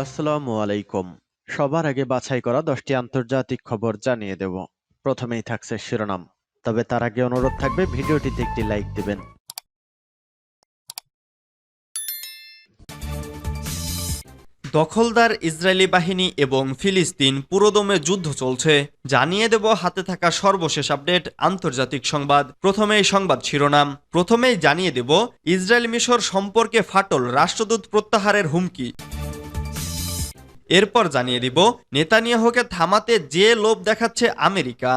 আসসালামু আলাইকুম। সবার আগে বাছাই করা 10টি আন্তর্জাতিক খবর জানিয়ে দেব। প্রথমেই থাকছে শিরোনাম। তবে তার আগে অনুরোধ থাকবে ভিডিওটিতে একটি লাইক দিবেন। দখলদার ইসরায়েলি বাহিনী এবং ফিলিস্তিন পুরোদমে যুদ্ধ চলছে, জানিয়ে দেব হাতে থাকা সর্বশেষ আপডেট আন্তর্জাতিক সংবাদ। প্রথমেই সংবাদ শিরোনাম। প্রথমেই জানিয়ে দেব ইসরায়েল মিশর সম্পর্কে ফাটল, রাষ্ট্রদূত প্রত্যাহারের হুমকি। এরপর জানিয়ে দিব নেতানিয়াহুকে থামাতে যে লোভ দেখাচ্ছে আমেরিকা।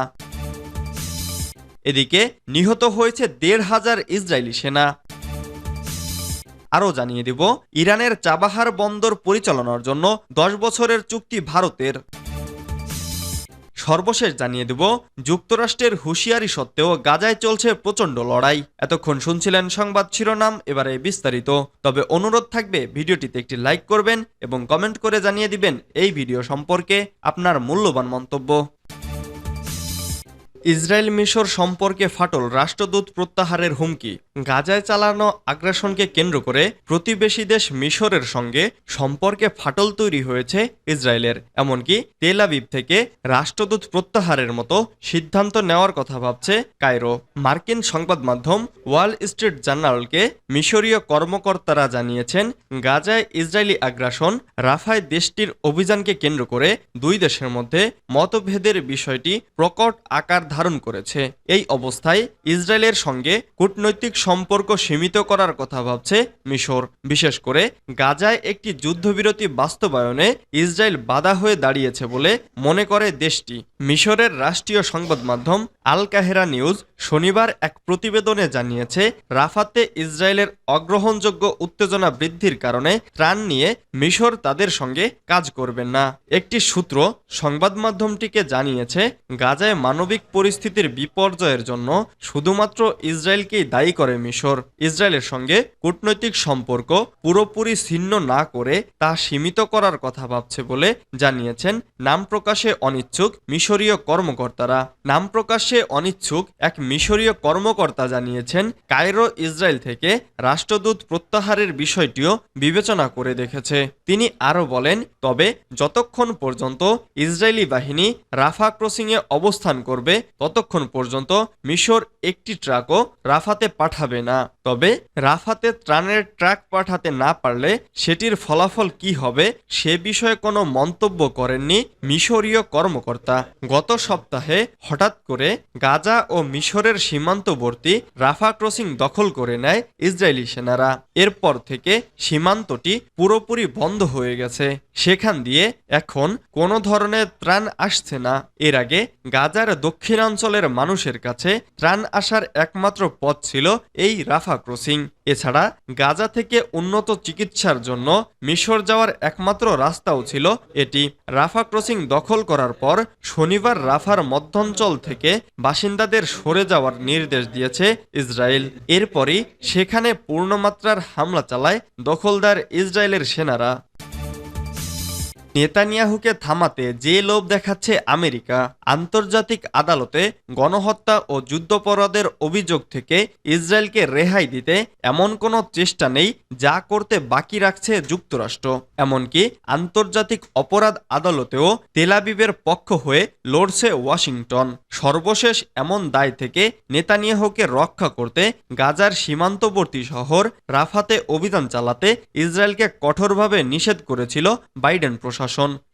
এদিকে নিহত হয়েছে ১৫০০ ইসরায়েলি সেনা। আরও জানিয়ে দিব ইরানের চাবাহার বন্দর পরিচালনার জন্য ১০ বছরের চুক্তি ভারতের। সর্বশেষ জানিয়ে দেব যুক্তরাষ্ট্রের হুঁশিয়ারি সত্ত্বেও গাজায় চলছে প্রচণ্ড লড়াই। এতক্ষণ শুনছিলেন সংবাদ শিরোনাম, এবারে বিস্তারিত। তবে অনুরোধ থাকবে ভিডিওটিতে একটি লাইক করবেন এবং কমেন্ট করে জানিয়ে দিবেন এই ভিডিও সম্পর্কে আপনার মূল্যবান মন্তব্য। ইসরায়েল মিশর সম্পর্কে ফাটল, রাষ্ট্রদূত প্রত্যাহারের হুমকি। গাজায় চালানো আগ্রাসনকে কেন্দ্র করে প্রতিবেশী দেশ মিশরের সঙ্গে সম্পর্কে ফাটল তৈরি হয়েছে ইসরায়েলের। এমনকি তেল আবিব থেকে রাষ্ট্রদূত প্রত্যাহারের মতো সিদ্ধান্ত নেওয়ার কথা ভাবছে কায়রো। মার্কিন সংবাদ মাধ্যম ওয়াল স্ট্রিট জার্নালকে মিশরীয় কর্মকর্তারা জানিয়েছেন, গাজায় ইসরায়েলি আগ্রাসন, রাফায় দেশটির অভিযানকে কেন্দ্র করে দুই দেশের মধ্যে মতভেদের বিষয়টি প্রকট আকার ধারণ করেছে। এই অবস্থায় ইসরায়েলের সঙ্গে কূটনৈতিক সম্পর্ক সীমিত করার কথা ভাবছে মিশর। বিশেষ করে গাজায় একটি যুদ্ধবিরতি বাস্তবায়নে ইসরায়েল বাধা হয়ে দাঁড়িয়েছে বলে মনে করে দেশটি। মিশরের রাষ্ট্রীয় সংবাদ মাধ্যম আল কাহেরা নিউজ শনিবার এক প্রতিবেদনে জানিয়েছে, রাফাতে ইসরায়েলের অগ্রহণযোগ্য উত্তেজনা বৃদ্ধির কারণে ত্রাণ নিয়ে মিশর তাদের সঙ্গে কাজ করবেন না। একটি সূত্র সংবাদ মাধ্যমটিকে জানিয়েছে, গাজায় মানবিক পরিস্থিতির বিপর্যয়ের জন্য শুধুমাত্র ইসরায়েলকেই দায়ী করে মিশর। ইসরায়েলের সঙ্গে কূটনৈতিক সম্পর্ক পুরোপুরি ছিন্ন না করে তা সীমিত করার কথা ভাবছে বলে জানিয়েছেন নাম প্রকাশে অনিচ্ছুক মিশরীয় কর্মকর্তারা। নাম প্রকাশে অনিচ্ছুক এক মিশরীয় কর্মকর্তা জানিয়েছেন, কায়রো ইসরায়েল থেকে রাষ্ট্রদূত প্রত্যাহারের বিষয়টিও বিবেচনা করে দেখেছে। তিনি আরও বলেন, তবে যতক্ষণ পর্যন্ত ইসরায়েলি বাহিনী রাফা ক্রসিংয়ে অবস্থান করবে ততক্ষণ পর্যন্ত মিশর একটি ট্রাকও রাফাতে পাঠাবে না। তবে রাফাতে ত্রাণের ট্রাক পাঠাতে না পারলে সেটির ফলাফল কি হবে সে বিষয়ে কোনো মন্তব্য করেননি মিশরীয় কর্মকর্তা। গত সপ্তাহে হঠাৎ করে গাজা ও মিশরের সীমান্তবর্তী রাফা ক্রসিং দখল করে নেয় ইসরায়েলি সেনারা। এরপর থেকে সীমান্তটি পুরোপুরি বন্ধ হয়ে গেছে। সেখান দিয়ে এখন কোনো ধরনের ত্রাণ আসছে না। এর আগে গাজার দক্ষিণাঞ্চলের মানুষের কাছে ত্রাণ আসার একমাত্র পথ ছিল এই রাফা ক্রসিং। এছাড়া গাজা থেকে উন্নত চিকিৎসার জন্য মিশর যাওয়ার একমাত্র রাস্তাও ছিল এটি। রাফা ক্রসিং দখল করার পর শনিবার রাফার মধ্যাঞ্চল থেকে বাসিন্দাদের সরে যাওয়ার নির্দেশ দিয়েছে ইসরায়েল। এরপরই সেখানে পূর্ণমাত্রার হামলা চালায় দখলদার ইসরায়েলের সেনারা। নেতানিয়াহুকে থামাতে যে লোভ দেখাচ্ছে আমেরিকা। আন্তর্জাতিক আদালতে গণহত্যা ও যুদ্ধাপরাধের অভিযোগ থেকে ইসরায়েলকে রেহাই দিতে এমন কোনো চেষ্টা নেই যা করতে বাকি রাখছে যুক্তরাষ্ট্র। এমনকি আন্তর্জাতিক অপরাধ আদালতেও তেল আবিবের পক্ষ হয়ে লড়ছে ওয়াশিংটন। সর্বশেষ এমন দায় থেকে নেতানিয়াহুকে রক্ষা করতে গাজার সীমান্তবর্তী শহর রাফাতে অভিযান চালাতে ইসরায়েলকে কঠোরভাবে নিষেধ করেছিল বাইডেন প্রশাসন।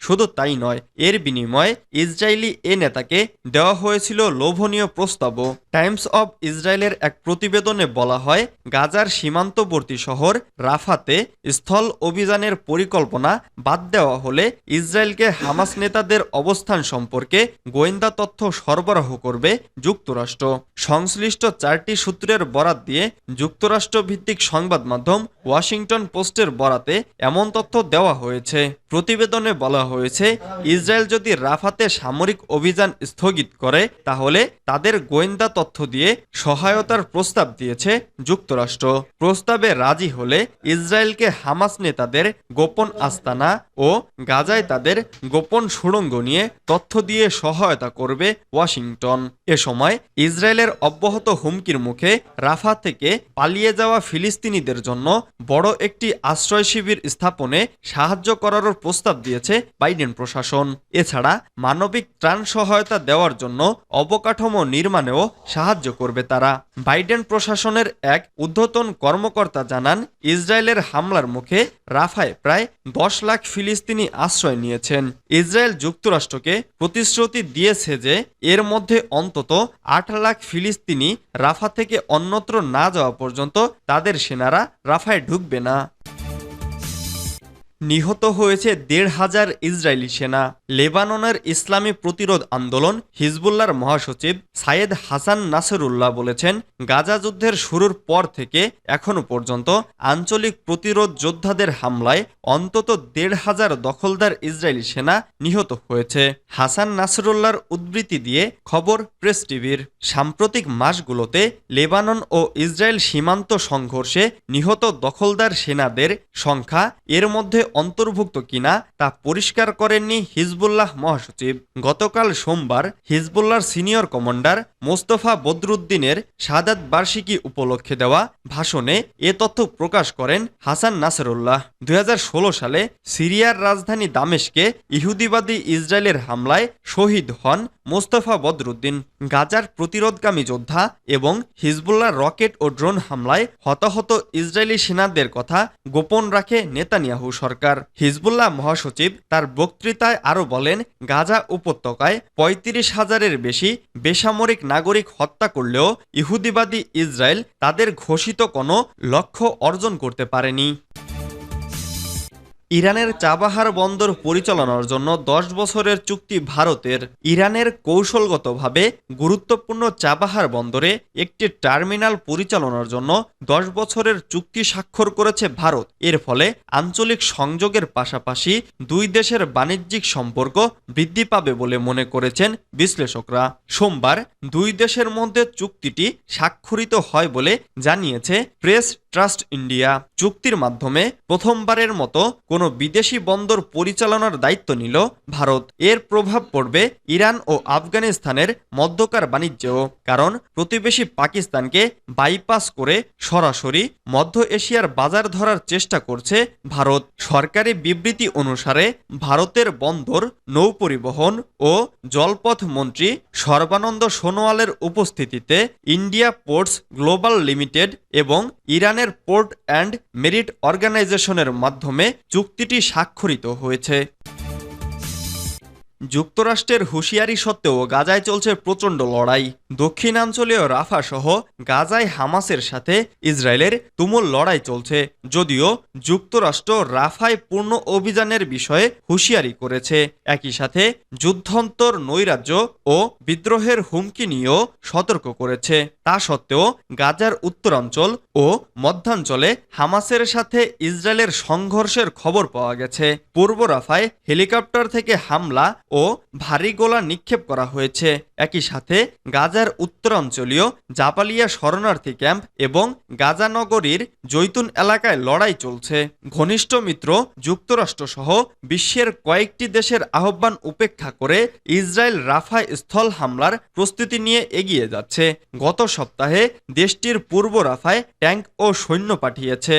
শুধু তাই নয়, এর বিনিময়ে ইসরায়েলি এ নেতাকে দেওয়া হয়েছিল লোভনীয় প্রস্তাবও। টাইমস অব ইসরায়েলের এক প্রতিবেদনে বলা হয়, গাজার সীমান্তবর্তী শহর রাফাতে স্থল অভিযানের পরিকল্পনা বাদ দেওয়া হলে ইসরায়েলকে হামাস নেতাদের অবস্থান সম্পর্কে গোয়েন্দা তথ্য সরবরাহ করবে যুক্তরাষ্ট্র। সংশ্লিষ্ট 4টি সূত্রের বরাত দিয়ে যুক্তরাষ্ট্র ভিত্তিক সংবাদ মাধ্যম ওয়াশিংটন পোস্টের বরাতে এমন তথ্য দেওয়া হয়েছে। প্রতিবেদনে প্রতিবেদনে বলা হয়েছে, ইসরায়েল যদি রাফাতে সামরিক অভিযান স্থগিত করে তাহলে তাদের গোয়েন্দা তথ্য দিয়ে সহায়তার প্রস্তাব দিয়েছে যুক্তরাষ্ট্র। প্রস্তাবে রাজি হলে ইসরায়েলকে হামাস নেতাদের গোপন আস্তানা ও গাজায় তাদের গোপন সুড়ঙ্গ নিয়ে তথ্য দিয়ে সহায়তা করবে ওয়াশিংটন। এ সময় ইসরায়েলের অব্যাহত হুমকির মুখে রাফা থেকে পালিয়ে যাওয়া ফিলিস্তিনিদের জন্য বড় একটি আশ্রয় শিবির স্থাপনে সাহায্য করারও প্রস্তাব দিয়েছে বাইডেন প্রশাসন। এছাড়া মানবিক ত্রাণ সহায়তা দেওয়ার জন্য অবকাঠামো নির্মাণেও সাহায্য করবে তারা। বাইডেন প্রশাসনের এক ঊর্ধ্বতন কর্মকর্তা জানান, ইসরায়েলের হামলার মুখে রাফায় প্রায় 10 লাখ ফিলিস্তিনি আশ্রয় নিয়েছেন। ইসরায়েল যুক্তরাষ্ট্রকে প্রতিশ্রুতি দিয়েছে যে এর মধ্যে অন্তত 8 লাখ ফিলিস্তিনি রাফা থেকে অন্যত্র না যাওয়া পর্যন্ত তাদের সেনারা রাফায় ঢুকবে না। নিহত হয়েছে 1,500 ইসরায়েলি সেনা। লেবাননের ইসলামী প্রতিরোধ আন্দোলন হিজবুল্লাহর মহাসচিব সাইয়েদ হাসান নাসরুল্লাহ বলেছেন, গাজা যুদ্ধের শুরুর পর থেকে এখনো পর্যন্ত আঞ্চলিক প্রতিরোধ যোদ্ধাদের হামলায় অন্তত 1,500 দখলদার ইসরায়েলি সেনা নিহত হয়েছে। হাসান নাসরুল্লাহর উদ্ধৃতি দিয়ে খবর প্রেস টিভির। সাম্প্রতিক মাসগুলোতে লেবানন ও ইসরায়েল সীমান্ত সংঘর্ষে নিহত দখলদার সেনাদের সংখ্যা এর মধ্যে অন্তর্ভুক্ত কিনা তা পরিষ্কার করেননি হিজবুল্লাহ মহাসচিব। গতকাল সোমবার হিজবুল্লাহর সিনিয়র কমান্ডার মোস্তফা বদরুদ্দিনের শাহাদাত বার্ষিকী উপলক্ষে দেওয়া ভাষণে এ তথ্য প্রকাশ করেন হাসান নাসরুল্লাহ। 2016 সালে সিরিয়ার রাজধানী দামেস্কে ইহুদিবাদী ইসরায়েলের হামলায় শহীদ হন মোস্তফা বদরুদ্দিন। গাজার প্রতিরোধকামী যোদ্ধা এবং হিজবুল্লাহর রকেট ও ড্রোন হামলায় হতাহত ইসরায়েলি সেনাদের কথা গোপন রাখে নেতানিয়াহু সরকার। হিজবুল্লাহ মহাসচিব তার বক্তৃতায় আরও বলেন, গাজা উপত্যকায় 35,000-এর বেশি বেসামরিক নাগরিক হত্যা করলেও ইহুদিবাদী ইসরায়েল তাদের ঘোষিত কোনো লক্ষ্য অর্জন করতে পারেনি। ইরানের চাবাহার বন্দর পরিচালনার জন্য 10 বছরের চুক্তি ভারতের। ইরানের কৌশলগতভাবে গুরুত্বপূর্ণ চাবাহার বন্দরে একটি টার্মিনাল পরিচালনার জন্য 10 বছরের চুক্তি স্বাক্ষর করেছে ভারত। এর ফলে আঞ্চলিক সংযোগের পাশাপাশি দুই দেশের বাণিজ্যিক সম্পর্ক বৃদ্ধি পাবে বলে মনে করেছেন বিশ্লেষকরা। সোমবার দুই দেশের মধ্যে চুক্তিটি স্বাক্ষরিত হয় বলে জানিয়েছে প্রেস ট্রাস্ট ইন্ডিয়া। চুক্তির মাধ্যমে প্রথমবারের মতো কোনো বিদেশি বন্দর পরিচালনার দায়িত্ব নিল ভারত। এর প্রভাব পড়বে ইরান ও আফগানিস্তানের মধ্যকার বাণিজ্যেও, কারণ প্রতিবেশী পাকিস্তানকে বাইপাস করে সরাসরি মধ্য এশিয়ার বাজার ধরার চেষ্টা করছে ভারত। সরকারি বিবৃতি অনুসারে ভারতের বন্দর, নৌপরিবহন ও জলপথ মন্ত্রী সর্বানন্দ সোনোয়ালের উপস্থিতিতে ইন্ডিয়া পোর্টস গ্লোবাল লিমিটেড এবং ইরানের পোর্ট অ্যান্ড মেরিট অর্গানাইজেশনের মাধ্যমে চুক্তিটি স্বাক্ষরিত হয়েছে। যুক্তরাষ্ট্রের হুঁশিয়ারি সত্ত্বেও গাজায় চলছে প্রচণ্ড লড়াই। দক্ষিণাঞ্চলীয় রাফা সহ গাজায় হামাসের সাথে ইসরায়েলের তুমুল লড়াই চলছে, যদিও যুক্তরাষ্ট্র রাফায় পূর্ণ অভিযানের বিষয়ে হুঁশিয়ারি করেছে। একই সাথে যুদ্ধান্তর, নৈরাজ্য ও বিদ্রোহের হুমকি নিয়েও সতর্ক করেছে। তা সত্ত্বেও গাজার উত্তরাঞ্চল ও মধ্যাঞ্চলে হামাসের সাথে ইসরায়েলের সংঘর্ষের খবর পাওয়া গেছে। পূর্ব রাফায় হেলিকপ্টার থেকে হামলা ও ভারী গোলা নিক্ষেপ করা হয়েছে। একই সাথে গাজার উত্তরাঞ্চলীয় জাপালিয়া শরণার্থী ক্যাম্প এবং গাজা নগরীর জৈতুন এলাকায় লড়াই চলছে। ঘনিষ্ঠ মিত্র যুক্তরাষ্ট্র সহ বিশ্বের কয়েকটি দেশের আহ্বান উপেক্ষা করে ইসরায়েল রাফায় স্থল হামলার প্রস্তুতি নিয়ে এগিয়ে যাচ্ছে। গত সপ্তাহে দেশটির পূর্ব রাফায় ট্যাঙ্ক ও সৈন্য পাঠিয়েছে।